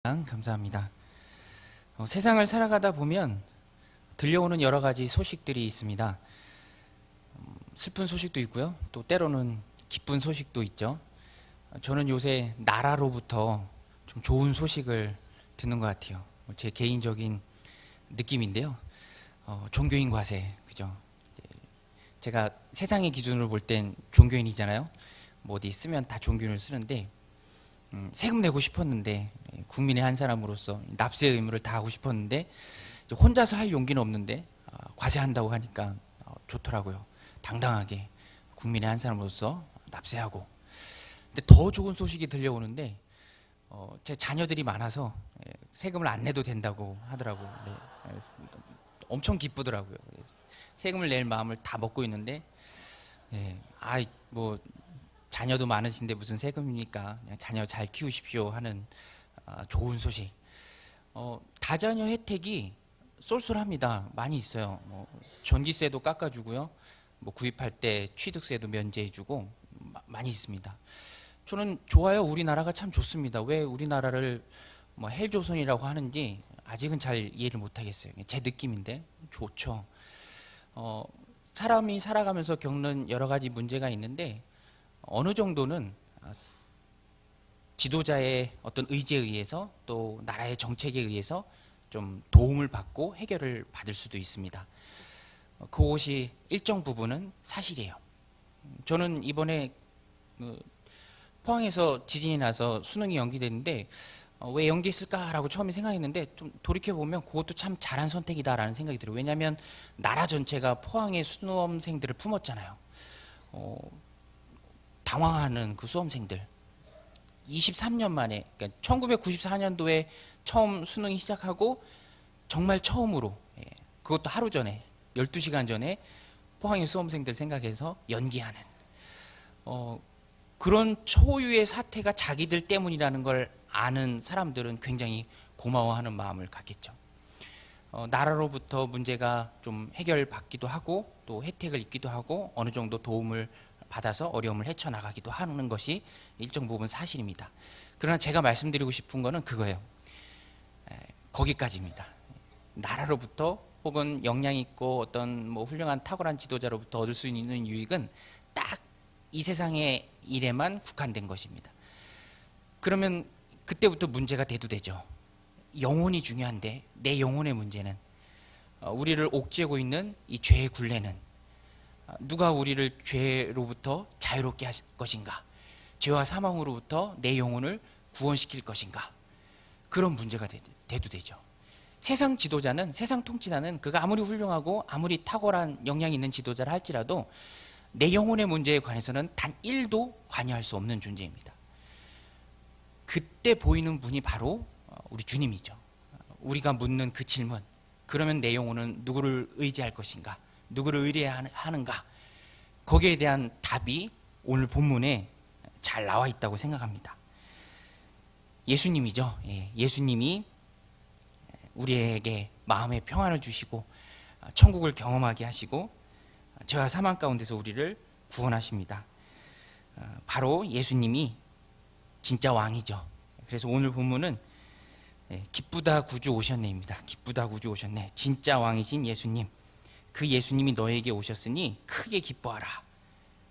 감사합니다. 세상을 살아가다 보면 들려오는 여러 가지 소식들이 있습니다. 슬픈 소식도 있고요. 또 때로는 기쁜 소식도 있죠. 저는 요새 나라로부터 좀 좋은 소식을 듣는 것 같아요. 제 개인적인 느낌인데요. 종교인 과세, 그죠? 제가 세상의 기준으로 볼 땐 종교인이잖아요. 뭐 어디 쓰면 다 종교인을 쓰는데 세금 내고 싶었는데, 국민의 한 사람으로서 납세 의무를 다하고 싶었는데 이제 혼자서 할 용기는 없는데 과세한다고 하니까 좋더라고요. 당당하게 국민의 한 사람으로서 납세하고. 근데 더 좋은 소식이 들려오는데 제 자녀들이 많아서 세금을 안 내도 된다고 하더라고요. 네. 엄청 기쁘더라고요. 세금을 낼 마음을 다 먹고 있는데, 뭐 자녀도 많으신데 무슨 세금입니까? 그냥 자녀 잘 키우십시오 하는 좋은 소식. 다자녀 혜택이 쏠쏠합니다. 많이 있어요. 전기세도 깎아주고요. 뭐 구입할 때 취득세도 면제해주고 많이 있습니다. 저는 좋아요. 우리나라가 참 좋습니다. 왜 우리나라를 뭐 헬조선이라고 하는지 아직은 잘 이해를 못하겠어요. 제 느낌인데 좋죠. 사람이 살아가면서 겪는 여러 가지 문제가 있는데 어느 정도는 지도자의 어떤 의지에 의해서 또 나라의 정책에 의해서 좀 도움을 받고 해결을 받을 수도 있습니다. 그것이 일정 부분은 사실이에요. 저는 이번에 포항에서 지진이 나서 수능이 연기됐는데 왜 연기했을까라고 처음에 생각했는데 좀 돌이켜보면 그것도 참 잘한 선택이다라는 생각이 들어요. 왜냐하면 나라 전체가 포항의 수험생들을 품었잖아요. 당황하는 그 수험생들 23년 만에, 그러니까 1994년도에 처음 수능이 시작하고 정말 처음으로, 그것도 하루 전에 12시간 전에 포항의 수험생들 생각해서 연기하는 그런 초유의 사태가 자기들 때문이라는 걸 아는 사람들은 굉장히 고마워하는 마음을 갖겠죠. 나라로부터 문제가 좀 해결받기도 하고 또 혜택을 입기도 하고 어느 정도 도움을 받아서 어려움을 헤쳐나가기도 하는 것이 일정 부분 사실입니다. 그러나 제가 말씀드리고 싶은 거는 그거예요. 거기까지입니다. 나라로부터 혹은 역량 있고 어떤 뭐 훌륭한 탁월한 지도자로부터 얻을 수 있는 유익은 딱 이 세상의 일에만 국한된 것입니다. 그러면 그때부터 문제가 대두되죠. 영혼이 중요한데 내 영혼의 문제는, 우리를 옥죄고 있는 이 죄의 굴레는 누가 우리를 죄로부터 자유롭게 하실 것인가? 죄와 사망으로부터 내 영혼을 구원시킬 것인가? 그런 문제가 대두되죠. 세상 지도자는, 세상 통치자는 그가 아무리 훌륭하고 아무리 탁월한 역량이 있는 지도자라 할지라도 내 영혼의 문제에 관해서는 단 1도 관여할 수 없는 존재입니다. 그때 보이는 분이 바로 우리 주님이죠. 우리가 묻는 그 질문, 그러면 내 영혼은 누구를 의지할 것인가? 누구를 의뢰하는가? 거기에 대한 답이 오늘 본문에 잘 나와 있다고 생각합니다. 예수님이죠. 예수님이 우리에게 마음의 평안을 주시고 천국을 경험하게 하시고 죄와 사망 가운데서 우리를 구원하십니다. 바로 예수님이 진짜 왕이죠. 그래서 오늘 본문은 기쁘다 구주 오셨네입니다. 기쁘다 구주 오셨네. 진짜 왕이신 예수님, 그 예수님이 너에게 오셨으니 크게 기뻐하라.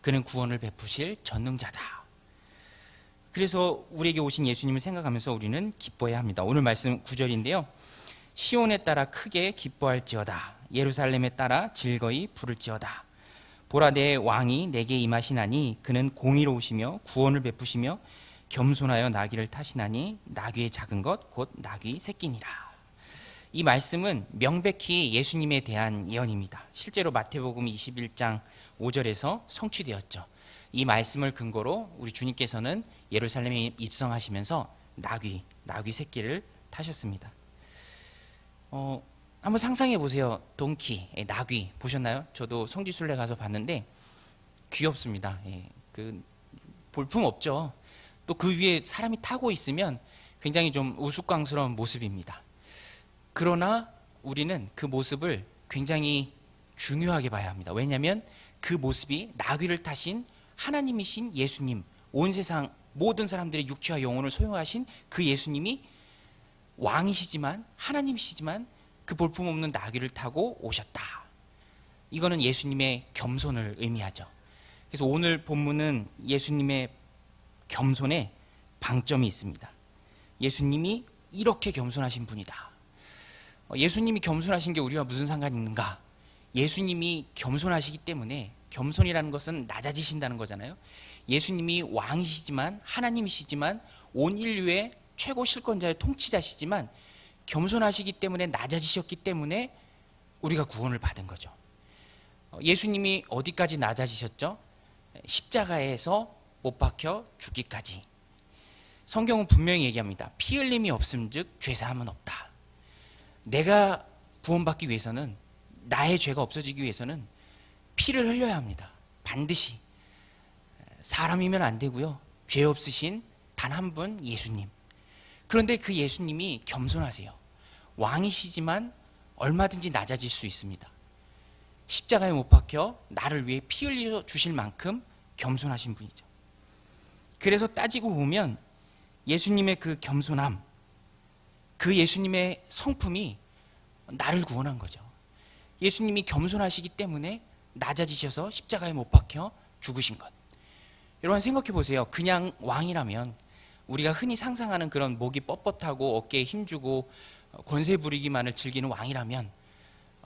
그는 구원을 베푸실 전능자다. 그래서 우리에게 오신 예수님을 생각하면서 우리는 기뻐해야 합니다. 오늘 말씀 9절인데요. 시온에 따라 크게 기뻐할지어다. 예루살렘에 따라 즐거이 부를지어다. 보라, 내 왕이 내게 임하시나니 그는 공의로우시며 구원을 베푸시며 겸손하여 나귀를 타시나니 나귀의 작은 것 곧 나귀 새끼니라. 이 말씀은 명백히 예수님에 대한 예언입니다. 실제로 마태복음 21장 5절에서 성취되었죠. 이 말씀을 근거로 우리 주님께서는 예루살렘에 입성하시면서 나귀 새끼를 타셨습니다. 한번 상상해 보세요. 동키, 나귀 보셨나요? 저도 성지순례 가서 봤는데 귀엽습니다. 그 볼품 없죠. 또 그 위에 사람이 타고 있으면 굉장히 좀 우스꽝스러운 모습입니다. 그러나 우리는 그 모습을 굉장히 중요하게 봐야 합니다. 왜냐하면 그 모습이 나귀를 타신 하나님이신 예수님, 온 세상 모든 사람들의 육체와 영혼을 소유하신 그 예수님이 왕이시지만 하나님이시지만 그 볼품없는 나귀를 타고 오셨다. 이거는 예수님의 겸손을 의미하죠. 그래서 오늘 본문은 예수님의 겸손에 방점이 있습니다. 예수님이 이렇게 겸손하신 분이다. 예수님이 겸손하신 게 우리와 무슨 상관이 있는가? 예수님이 겸손하시기 때문에, 겸손이라는 것은 낮아지신다는 거잖아요. 예수님이 왕이시지만 하나님이시지만 온 인류의 최고 실권자의 통치자시지만 겸손하시기 때문에, 낮아지셨기 때문에 우리가 구원을 받은 거죠. 예수님이 어디까지 낮아지셨죠? 십자가에서 못 박혀 죽기까지. 성경은 분명히 얘기합니다. 피 흘림이 없음즉 죄사함은 없다. 내가 구원받기 위해서는, 나의 죄가 없어지기 위해서는 피를 흘려야 합니다. 반드시. 사람이면 안 되고요. 죄 없으신 단 한 분 예수님. 그런데 그 예수님이 겸손하세요. 왕이시지만 얼마든지 낮아질 수 있습니다. 십자가에 못 박혀 나를 위해 피 흘려 주실 만큼 겸손하신 분이죠. 그래서 따지고 보면 예수님의 그 겸손함, 그 예수님의 성품이 나를 구원한 거죠. 예수님이 겸손하시기 때문에 낮아지셔서 십자가에 못 박혀 죽으신 것. 여러분 생각해 보세요. 그냥 왕이라면, 우리가 흔히 상상하는 그런 목이 뻣뻣하고 어깨에 힘주고 권세 부리기만을 즐기는 왕이라면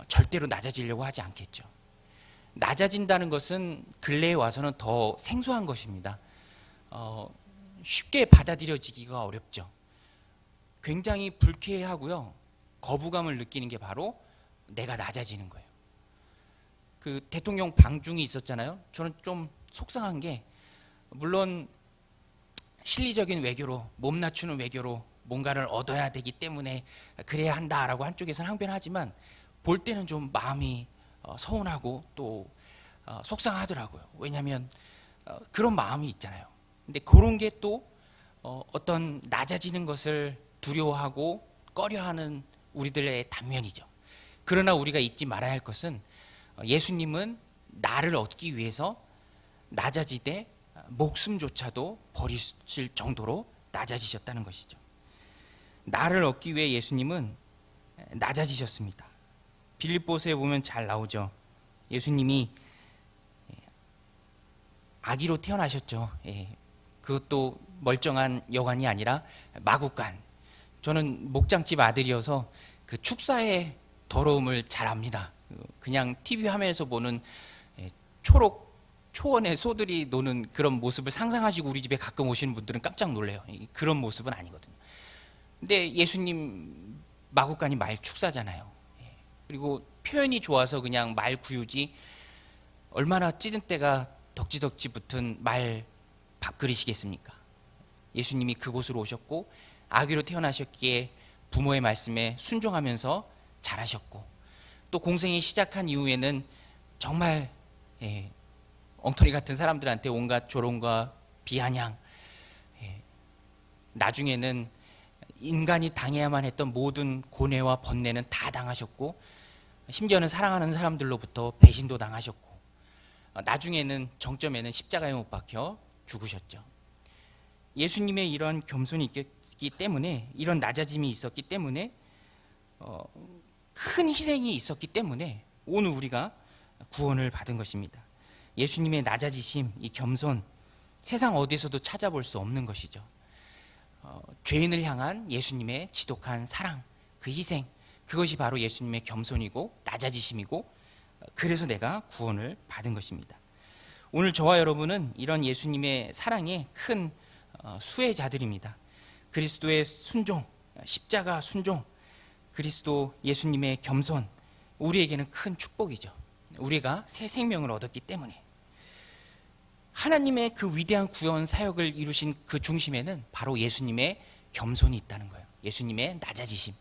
절대로 낮아지려고 하지 않겠죠. 낮아진다는 것은 근래에 와서는 더 생소한 것입니다. 쉽게 받아들여지기가 어렵죠. 굉장히 불쾌하고요. 거부감을 느끼는 게 바로 내가 낮아지는 거예요. 그 대통령 방중이 있었잖아요. 저는 좀 속상한 게, 물론 실리적인 외교로, 몸 낮추는 외교로 뭔가를 얻어야 되기 때문에 그래야 한다라고 한쪽에서는 항변하지만, 볼 때는 좀 마음이 서운하고 또 속상하더라고요. 왜냐하면 그런 마음이 있잖아요. 근데 그런 게 또 어떤 낮아지는 것을 두려워하고 꺼려하는 우리들의 단면이죠. 그러나 우리가 잊지 말아야 할 것은, 예수님은 나를 얻기 위해서 낮아지되 목숨조차도 버리실 정도로 낮아지셨다는 것이죠. 나를 얻기 위해 예수님은 낮아지셨습니다. 빌립보서에 보면 잘 나오죠. 예수님이 아기로 태어나셨죠. 그것도 멀쩡한 여관이 아니라 마구간. 저는 목장집 아들이어서 그 축사의 더러움을 잘 압니다. 그냥 TV 화면에서 보는 초록 초원의 소들이 노는 그런 모습을 상상하시고 우리 집에 가끔 오시는 분들은 깜짝 놀래요. 그런 모습은 아니거든요. 근데 예수님 마구간이 말 축사잖아요. 그리고 표현이 좋아서 그냥 말 구유지, 얼마나 찢은 때가 덕지덕지 붙은 말 밥그릇이겠습니까? 예수님이 그곳으로 오셨고 아기로 태어나셨기에 부모의 말씀에 순종하면서 자라셨고, 또 공생이 시작한 이후에는 정말 엉터리 같은 사람들한테 온갖 조롱과 비아냥, 나중에는 인간이 당해야만 했던 모든 고뇌와 번뇌는 다 당하셨고, 심지어는 사랑하는 사람들로부터 배신도 당하셨고, 나중에는 정점에는 십자가에 못 박혀 죽으셨죠. 예수님의 이런 겸손이 있기 때문에, 이런 낮아짐이 있었기 때문에, 큰 희생이 있었기 때문에 오늘 우리가 구원을 받은 것입니다. 예수님의 낮아지심, 이 겸손, 세상 어디서도 찾아볼 수 없는 것이죠. 죄인을 향한 예수님의 지독한 사랑, 그 희생, 그것이 바로 예수님의 겸손이고 낮아지심이고, 그래서 내가 구원을 받은 것입니다. 오늘 저와 여러분은 이런 예수님의 사랑의 큰 수혜자들입니다. 그리스도의 순종, 십자가 순종, 그리스도 예수님의 겸손, 우리에게는 큰 축복이죠. 우리가 새 생명을 얻었기 때문에. 하나님의 그 위대한 구원 사역을 이루신 그 중심에는 바로 예수님의 겸손이 있다는 거예요. 예수님의 낮아지심.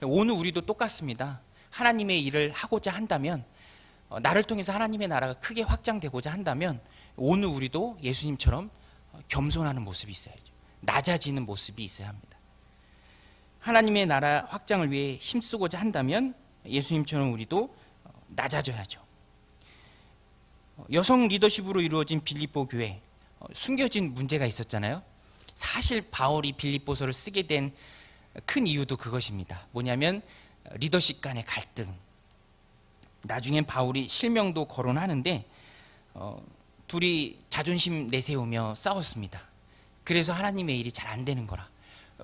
오늘 우리도 똑같습니다. 하나님의 일을 하고자 한다면, 나를 통해서 하나님의 나라가 크게 확장되고자 한다면, 오늘 우리도 예수님처럼 겸손하는 모습이 있어야죠. 낮아지는 모습이 있어야 합니다. 하나님의 나라 확장을 위해 힘쓰고자 한다면 예수님처럼 우리도 낮아져야죠. 여성 리더십으로 이루어진 빌립보 교회, 숨겨진 문제가 있었잖아요. 사실 바울이 빌립보서를 쓰게 된 큰 이유도 그것입니다. 뭐냐면 리더십 간의 갈등. 나중엔 바울이 실명도 거론하는데 둘이 자존심 내세우며 싸웠습니다. 그래서 하나님의 일이 잘 안 되는 거라,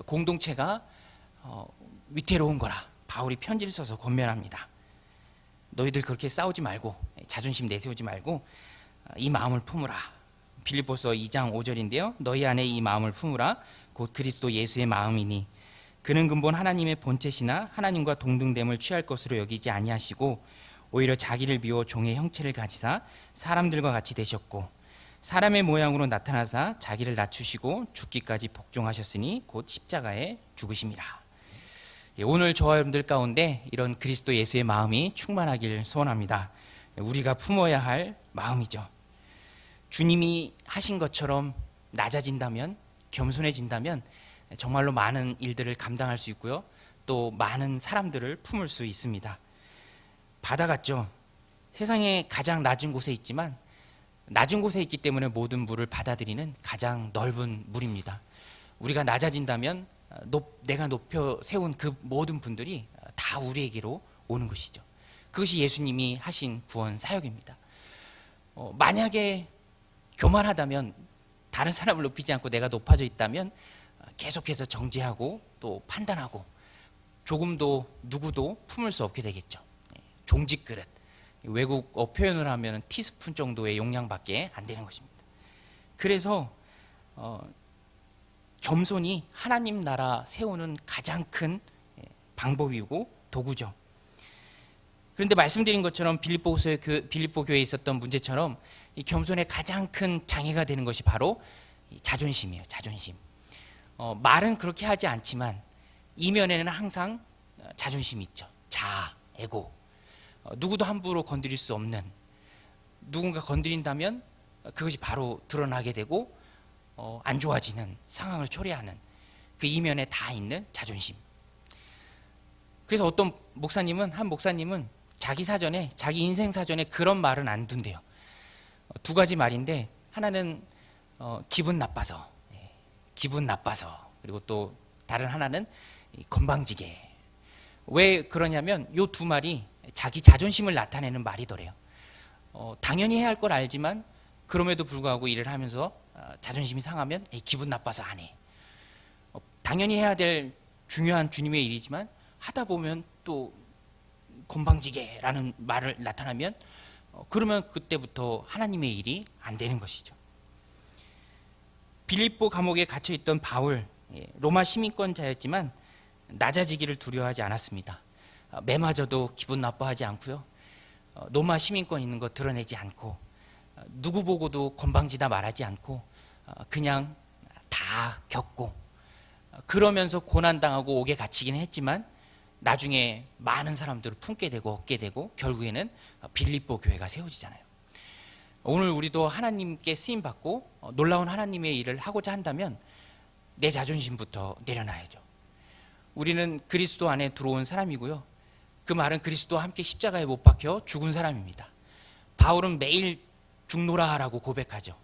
공동체가 위태로운 거라 바울이 편지를 써서 권면합니다. 너희들 그렇게 싸우지 말고 자존심 내세우지 말고 이 마음을 품으라. 빌립보서 2장 5절인데요. 너희 안에 이 마음을 품으라. 곧 그리스도 예수의 마음이니 그는 근본 하나님의 본체시나 하나님과 동등됨을 취할 것으로 여기지 아니하시고 오히려 자기를 비워 종의 형체를 가지사 사람들과 같이 되셨고 사람의 모양으로 나타나사 자기를 낮추시고 죽기까지 복종하셨으니 곧 십자가에 죽으심이라. 오늘 저와 여러분들 가운데 이런 그리스도 예수의 마음이 충만하길 소원합니다. 우리가 품어야 할 마음이죠. 주님이 하신 것처럼 낮아진다면, 겸손해진다면 정말로 많은 일들을 감당할 수 있고요, 또 많은 사람들을 품을 수 있습니다. 바다 같죠. 세상에 가장 낮은 곳에 있지만 낮은 곳에 있기 때문에 모든 물을 받아들이는 가장 넓은 물입니다. 우리가 낮아진다면 내가 높여 세운 그 모든 분들이 다 우리에게로 오는 것이죠. 그것이 예수님이 하신 구원 사역입니다. 만약에 교만하다면, 다른 사람을 높이지 않고 내가 높아져 있다면 계속해서 정죄하고 또 판단하고 조금도 누구도 품을 수 없게 되겠죠. 종직 그릇, 외국어 표현을 하면 티스푼 정도의 용량밖에 안 되는 것입니다. 그래서 겸손이 하나님 나라 세우는 가장 큰 방법이고 도구죠. 그런데 말씀드린 것처럼 빌립보 교회에 있었던 문제처럼 이 겸손의 가장 큰 장애가 되는 것이 바로 자존심이에요. 자존심. 말은 그렇게 하지 않지만 이면에는 항상 자존심이 있죠. 자아, 에고. 누구도 함부로 건드릴 수 없는, 누군가 건드린다면 그것이 바로 드러나게 되고 안 좋아지는 상황을 초래하는 그 이면에 다 있는 자존심. 그래서 한 목사님은 자기 사전에, 자기 인생 사전에 그런 말은 안 둔대요. 두 가지 말인데, 하나는 기분 나빠서, 그리고 또 다른 하나는 건방지게. 왜 그러냐면 이 두 말이 자기 자존심을 나타내는 말이더래요. 당연히 해야 할 걸 알지만 그럼에도 불구하고 일을 하면서 자존심이 상하면 기분 나빠서 안 해. 당연히 해야 될 중요한 주님의 일이지만 하다 보면 또 건방지게라는 말을 나타나면 그러면 그때부터 하나님의 일이 안 되는 것이죠. 빌립보 감옥에 갇혀있던 바울, 로마 시민권자였지만 낮아지기를 두려워하지 않았습니다. 매마저도 기분 나빠하지 않고요, 로마 시민권 있는 거 드러내지 않고, 누구 보고도 건방지다 말하지 않고 그냥 다 겪고, 그러면서 고난당하고 옥에 갇히기는 했지만 나중에 많은 사람들을 품게 되고 얻게 되고 결국에는 빌립보 교회가 세워지잖아요. 오늘 우리도 하나님께 쓰임받고 놀라운 하나님의 일을 하고자 한다면 내 자존심부터 내려놔야죠. 우리는 그리스도 안에 들어온 사람이고요, 그 말은 그리스도와 함께 십자가에 못 박혀 죽은 사람입니다. 바울은 매일 죽노라라고 고백하죠.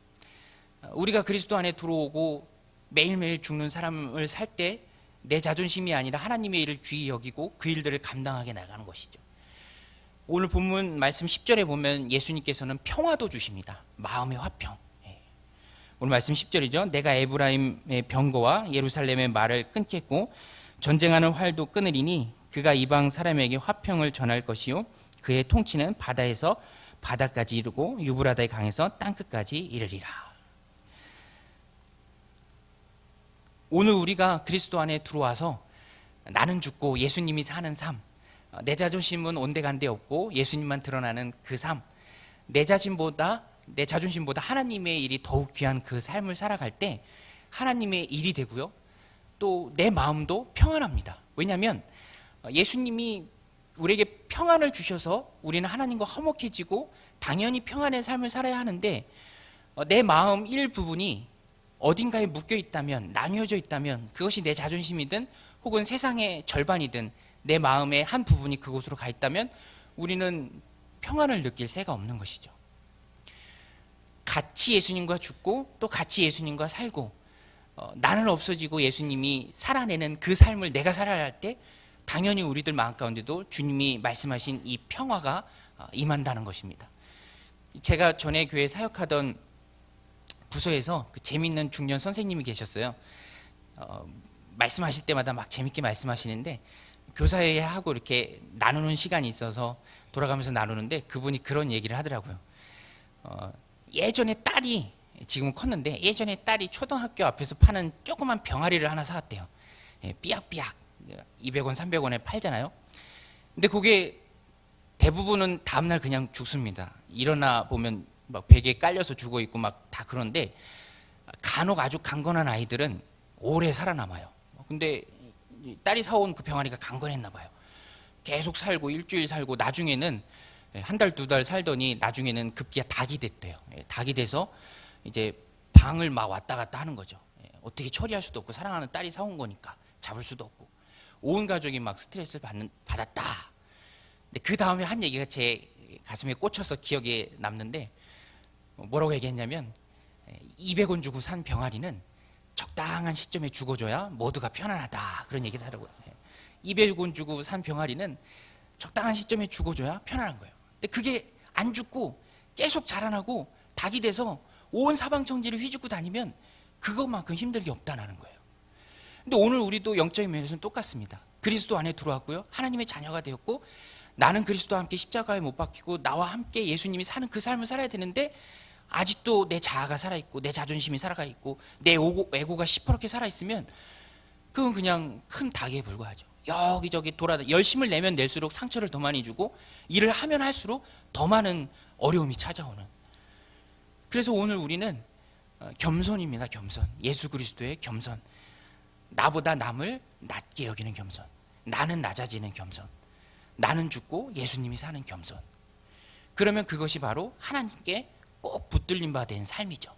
우리가 그리스도 안에 들어오고 매일매일 죽는 사람을 살 때 내 자존심이 아니라 하나님의 일을 귀히 여기고 그 일들을 감당하게 나가는 것이죠. 오늘 본문 말씀 10절에 보면 예수님께서는 평화도 주십니다. 마음의 화평. 오늘 말씀 10절이죠. 내가 에브라임의 병거와 예루살렘의 말을 끊겠고 전쟁하는 활도 끊으리니 그가 이방 사람에게 화평을 전할 것이요 그의 통치는 바다에서 바다까지 이르고 유브라다의 강에서 땅끝까지 이르리라. 오늘 우리가 그리스도 안에 들어와서 나는 죽고 예수님이 사는 삶, 내 자존심은 온데간데 없고 예수님만 드러나는 그 삶, 내 자존심보다 하나님의 일이 더욱 귀한 그 삶을 살아갈 때 하나님의 일이 되고요, 또 내 마음도 평안합니다. 왜냐하면 예수님이 우리에게 평안을 주셔서 우리는 하나님과 화목해지고 당연히 평안의 삶을 살아야 하는데, 내 마음 일부분이 어딘가에 묶여 있다면, 나뉘어져 있다면, 그것이 내 자존심이든 혹은 세상의 절반이든 내 마음의 한 부분이 그곳으로 가 있다면 우리는 평안을 느낄 새가 없는 것이죠. 같이 예수님과 죽고 또 같이 예수님과 살고 나는 없어지고 예수님이 살아내는 그 삶을 내가 살아야 할 때 당연히 우리들 마음 가운데도 주님이 말씀하신 이 평화가 임한다는 것입니다. 제가 전에 교회 사역하던 부서에서 그 재미있는 중년 선생님이 계셨어요. 말씀하실 때마다 막 재밌게 말씀하시는데 교사회에 하고 이렇게 나누는 시간이 있어서 돌아가면서 나누는데 그분이 그런 얘기를 하더라고요. 예전에 딸이, 지금은 컸는데 예전에 딸이 초등학교 앞에서 파는 조그만 병아리를 하나 사왔대요. 삐약삐약 200원 300원에 팔잖아요. 근데 그게 대부분은 다음날 그냥 죽습니다. 일어나 보면 막 베개에 깔려서 죽어 있고 막 다 그런데 간혹 아주 강건한 아이들은 오래 살아남아요. 근데 딸이 사온 그 병아리가 강건했나 봐요. 계속 살고 일주일 살고 나중에는 한 달, 두 달 살더니 나중에는 급기야 닭이 됐대요. 닭이 돼서 이제 방을 막 왔다 갔다 하는 거죠. 어떻게 처리할 수도 없고 사랑하는 딸이 사온 거니까 잡을 수도 없고 온 가족이 막 스트레스를 받았다. 근데 그 다음에 한 얘기가 제 가슴에 꽂혀서 기억에 남는데 뭐라고 얘기했냐면 200원 주고 산 병아리는 적당한 시점에 죽어줘야 모두가 편안하다, 그런 얘기를 하더라고요. 200원 주고 산 병아리는 적당한 시점에 죽어줘야 편안한 거예요. 근데 그게 안 죽고 계속 자라나고 닭이 돼서 온 사방천지를 휘젓고 다니면 그것만큼 힘들 게 없다는 거예요. 근데 오늘 우리도 영적인 면에서는 똑같습니다. 그리스도 안에 들어왔고요, 하나님의 자녀가 되었고, 나는 그리스도와 함께 십자가에 못 박히고 나와 함께 예수님이 사는 그 삶을 살아야 되는데 아직도 내 자아가 살아있고 내 자존심이 살아있고 내 에고가 시퍼렇게 살아있으면 그건 그냥 큰 닭에 불과하죠. 여기저기 돌아다 열심을 내면 낼수록 상처를 더 많이 주고 일을 하면 할수록 더 많은 어려움이 찾아오는. 그래서 오늘 우리는 겸손입니다. 겸손. 예수 그리스도의 겸손. 나보다 남을 낮게 여기는 겸손. 나는 낮아지는 겸손. 나는 죽고 예수님이 사는 겸손. 그러면 그것이 바로 하나님께 꼭 붙들림 바 된 삶이죠.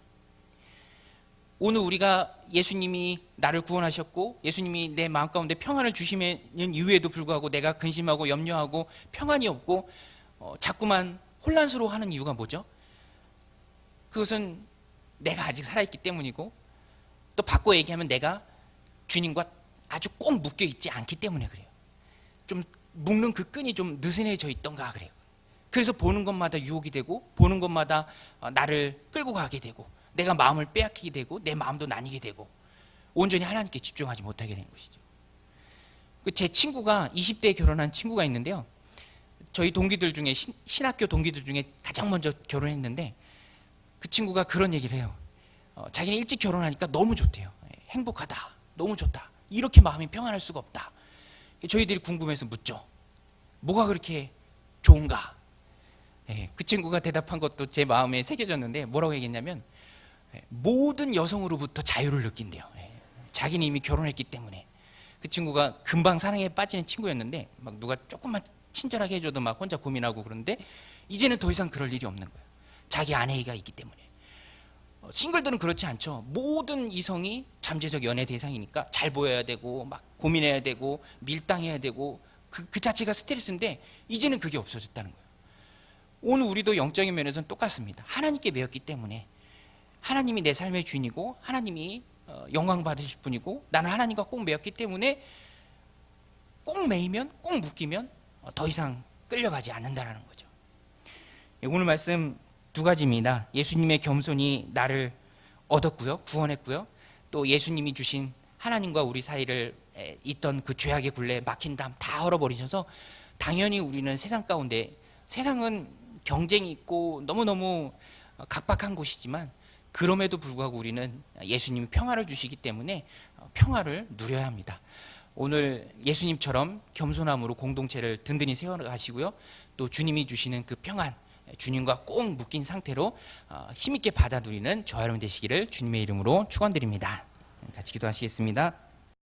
오늘 우리가 예수님이 나를 구원하셨고 예수님이 내 마음 가운데 평안을 주시는 이유에도 불구하고 내가 근심하고 염려하고 평안이 없고 자꾸만 혼란스러워하는 이유가 뭐죠? 그것은 내가 아직 살아있기 때문이고, 또 바꿔 얘기하면 내가 주님과 아주 꼭 묶여 있지 않기 때문에 그래요. 좀 묶는 그 끈이 좀 느슨해져 있던가 그래요. 그래서 보는 것마다 유혹이 되고 보는 것마다 나를 끌고 가게 되고 내가 마음을 빼앗기게 되고 내 마음도 나뉘게 되고 온전히 하나님께 집중하지 못하게 되는 것이죠. 제 친구가 20대에 결혼한 친구가 있는데요, 저희 동기들 중에 신학교 동기들 중에 가장 먼저 결혼했는데 그 친구가 그런 얘기를 해요. 자기는 일찍 결혼하니까 너무 좋대요. 행복하다, 너무 좋다, 이렇게 마음이 평안할 수가 없다. 저희들이 궁금해서 묻죠. 뭐가 그렇게 좋은가? 그 친구가 대답한 것도 제 마음에 새겨졌는데 뭐라고 얘기했냐면 모든 여성으로부터 자유를 느낀대요. 자기는 이미 결혼했기 때문에. 그 친구가 금방 사랑에 빠지는 친구였는데 막 누가 조금만 친절하게 해줘도 막 혼자 고민하고 그러는데 이제는 더 이상 그럴 일이 없는 거예요. 자기 아내가 있기 때문에. 싱글들은 그렇지 않죠. 모든 이성이 잠재적 연애 대상이니까 잘 보여야 되고 막 고민해야 되고 밀당해야 되고 그 자체가 스트레스인데 이제는 그게 없어졌다는 거예요. 오늘 우리도 영적인 면에서는 똑같습니다. 하나님께 매였기 때문에 하나님이 내 삶의 주인이고 하나님이 영광 받으실 분이고 나는 하나님과 꼭 매였기 때문에 꼭 매이면 꼭 묶이면 더 이상 끌려가지 않는다는 거죠. 오늘 말씀 두 가지입니다. 예수님의 겸손이 나를 얻었고요, 구원했고요, 또 예수님이 주신 하나님과 우리 사이를 있던 그 죄악의 굴레 막힌 담 다 헐어버리셔서 당연히 우리는 세상 가운데, 세상은 경쟁이 있고 너무너무 각박한 곳이지만 그럼에도 불구하고 우리는 예수님이 평화를 주시기 때문에 평화를 누려야 합니다. 오늘 예수님처럼 겸손함으로 공동체를 든든히 세워가시고요, 또 주님이 주시는 그 평안, 주님과 꼭 묶인 상태로 힘있게 받아 누리는 저와 여러분 되시기를 주님의 이름으로 축원드립니다. 같이 기도하시겠습니다.